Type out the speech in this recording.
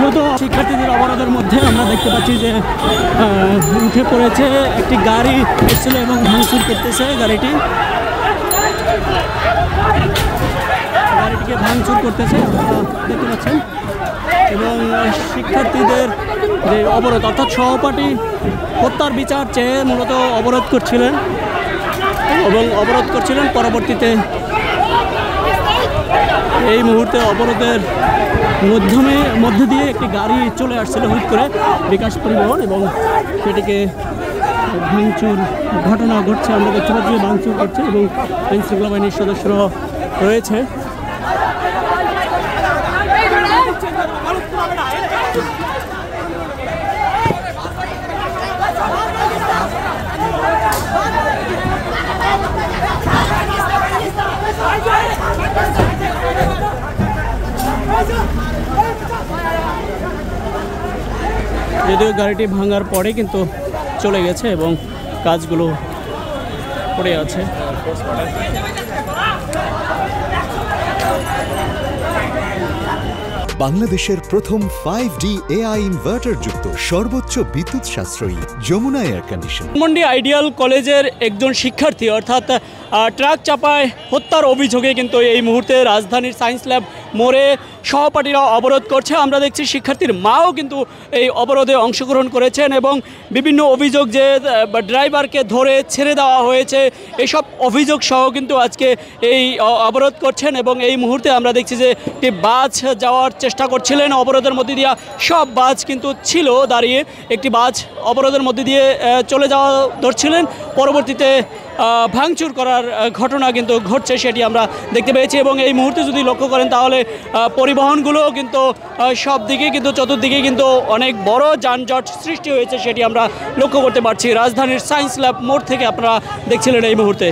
মূলত শিক্ষার্থীদের অবরোধের মধ্যে আমরা দেখতে পাচ্ছি যে উঠে পড়েছে একটি গাড়ি এসেছিল এবং ভাঙচুর করতেছে গাড়িটিকে ভাঙচুর করতেছে দেখতে পাচ্ছেন। এবং শিক্ষার্থীদের যে অবরোধ অর্থাৎ সহপাঠী হত্যার বিচার চেয়ে মূলত অবরোধ করছিলেন পরবর্তীতে এই মুহূর্তে অবরোধের মধ্যে দিয়ে একটি গাড়ি চলে আসছিল হুট করে বিকাশ পরিবহন এবং সেটিকে ভাঙচুর ঘটনা ঘটছে। আমরা দেখতে পাচ্ছি ভাঙচুর করছে এবং আইনশৃঙ্খলা বাহিনীর সদস্যরা রয়েছে। যদিও গাড়িটি ভাঙার পরে কিন্তু চলে গেছে এবং কাজগুলো পড়ে আছে। বাংলাদেশের প্রথম 5D AI ইনভার্টার যুক্ত সর্বোচ্চ বিদ্যুৎ সাশ্রয়ী Jamuna air condition. Dhanmondi Ideal কলেজের একজন শিক্ষার্থী অর্থাৎ ট্রাক চাপায় হত্যার অভিযোগে কিন্তু এই মুহূর্তে রাজধানীর সায়েন্স ল্যাব মোড়ে সহপাঠীরা অবরোধ করছে। আমরা দেখছি শিক্ষার্থীর মাও কিন্তু এই অবরোধে অংশগ্রহণ করেছেন এবং বিভিন্ন অভিযোগ যে ড্রাইভারকে ধরে ছেড়ে দেওয়া হয়েছে এসব অভিযোগ সহ কিন্তু আজকে এই অবরোধ করছেন। এবং এই মুহূর্তে আমরা দেখছি যে একটি বাস যাওয়ার চেষ্টা করছিলেন অবরোধের মধ্যে দিয়ে, সব বাস কিন্তু ছিল দাঁড়িয়ে, একটি বাস অবরোধের মধ্যে দিয়ে চলে যাওয়া ধরছিলেন, পরবর্তীতে ভাঙচুর করার ঘটনা কিন্তু ঘটছে সেটি আমরা দেখতে পেয়েছি। এবং এই মুহূর্তে যদি লক্ষ্য করেন তাহলে পরিবহনগুলো কিন্তু সব দিকে কিন্তু চতুর্দিকে কিন্তু অনেক বড় যানজট সৃষ্টি হয়েছে সেটি আমরা লক্ষ্য করতে পারছি। রাজধানীর সায়েন্স ল্যাব মোড় থেকে আপনারা দেখছিলেন এই মুহূর্তে।